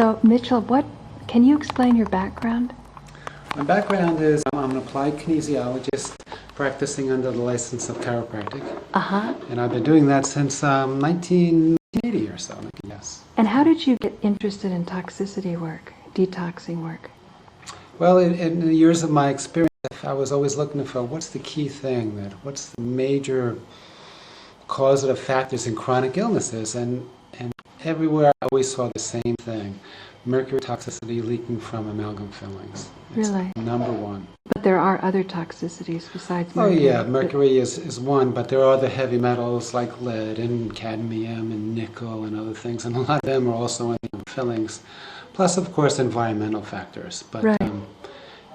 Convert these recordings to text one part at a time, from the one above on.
So, Mitchell, can you explain your background? My background is I'm an applied kinesiologist practicing under the license of chiropractic. And I've been doing that since 1980 or so, yes. And how did you get interested in toxicity work, detoxing work? Well, in the years of my experience, I was always looking for what's the key thing, what's the major causative factors in chronic illnesses, and everywhere I always saw the same thing: mercury toxicity leaking from amalgam fillings. It's Really? number one. But there are other toxicities besides mercury. mercury. Oh yeah, mercury is one, but there are other heavy metals like lead and cadmium and nickel and other things, and a lot of them are also in the fillings. Plus, of course, environmental factors. But right.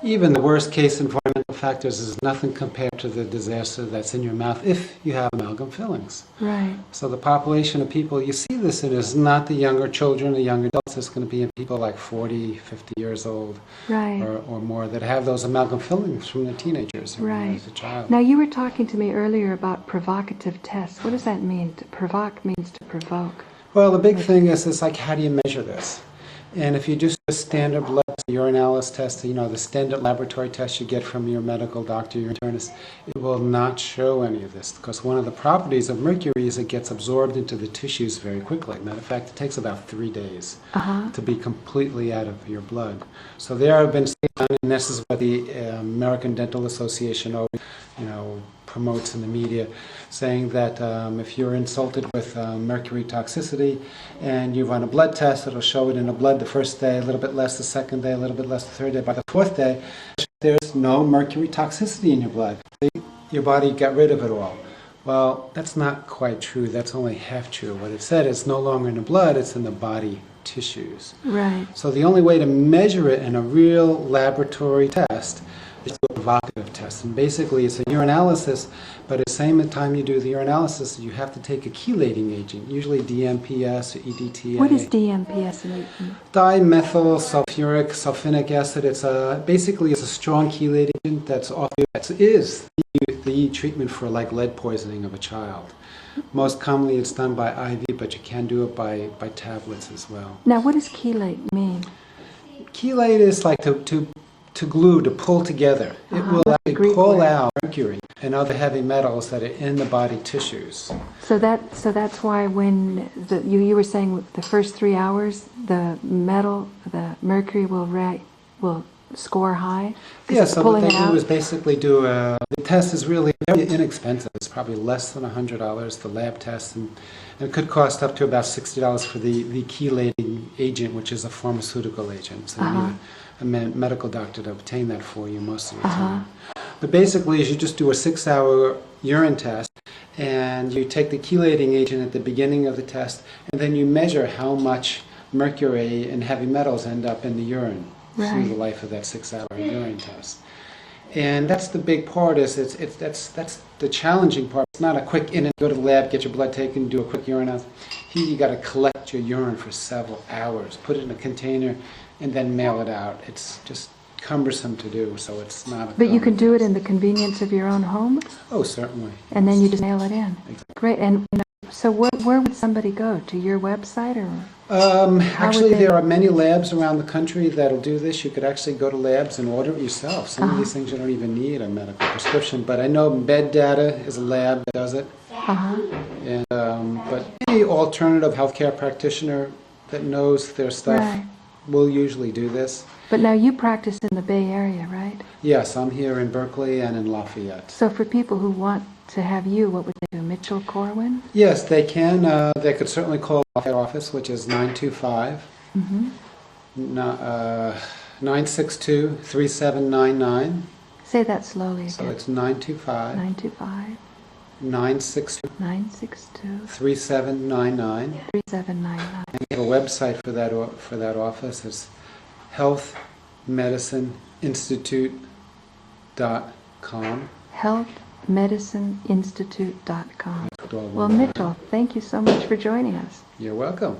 Even the worst case environmental factors is nothing compared to the disaster that's in your mouth if you have amalgam fillings. Right. So the population of people you see this in is not the younger children, the young adults. It's going to be in people like 40, 50 years old, right, or more, that have those amalgam fillings from the teenagers right. as a child. Now, you were talking to me earlier about provocative tests. What does that mean? To provoke means to provoke. Well, the big thing is like, how do you measure this? And if you do a standard blood urinalysis test, the standard laboratory test you get from your medical doctor, your internist, it will not show any of this, because one of the properties of mercury is it gets absorbed into the tissues very quickly. Matter of fact, it takes about 3 days to be completely out of your blood. So there have been studies, and this is what the American Dental Association always, promotes in the media, saying that if you're insulted with mercury toxicity and you run a blood test, it'll show it in the blood the first day, a little bit less the second day, a little bit less the third day. By the fourth day, there's no mercury toxicity in your blood. Your body got rid of it all. Well, that's not quite true. That's only half true. What it said is no longer in the blood, it's in the body tissues. Right. So the only way to measure it in a real laboratory test is a provocative test. And basically it's a urinalysis, but at the same time you do the urinalysis, you have to take a chelating agent, usually DMPS or EDTA. What is DMPS and Dimethyl sulfinic acid. It's basically a strong chelating agent that is the treatment for like lead poisoning of a child. Most commonly it's done by IV, but you can do it by tablets as well. Now, what does chelate mean? Chelate is like to glue, to pull together. It will actually pull out mercury and other heavy metals that are in the body tissues. So that's why when you were saying the first 3 hours, the mercury will score high? Yeah, so what they do is basically the test is really very inexpensive. It's probably less than $100, the lab test, and it could cost up to about $60 for the chelating agent, which is a pharmaceutical agent. So you need a medical doctor to obtain that for you most of the time. But basically, you just do a 6-hour urine test, and you take the chelating agent at the beginning of the test, and then you measure how much mercury and heavy metals end up in the urine through the life of that 6-hour urine test. And that's the big part. That's the challenging part. It's not a quick in and go to the lab, get your blood taken, do a quick urine analysis. Here you got to collect your urine for several hours, put it in a container, and then mail it out. It's just cumbersome to do, so it's not. But you can do it in the convenience of your own home? Oh, certainly. And then you just mail it in. Exactly. Great. And so where would somebody go? To your website or? Actually, there are many labs around the country that'll do this. You could actually go to labs and order it yourself. Some of these things you don't even need a medical prescription. But I know Bed Data is a lab that does it. And but any alternative healthcare practitioner that knows their stuff will usually do this. But now you practice in the Bay Area, right? Yes, I'm here in Berkeley and in Lafayette. So for people who want to have you, what would they do? Mitchell Corwin? Yes, they can. They could certainly call our office, which is 962-3799. Say that slowly again. So it's 925. 925. 962. 962. 3799. 3799. And we have a website for that office. It's healthmedicineinstitute.com. healthmedicineinstitute.com. Well, Mitchell, thank you so much for joining us. You're welcome.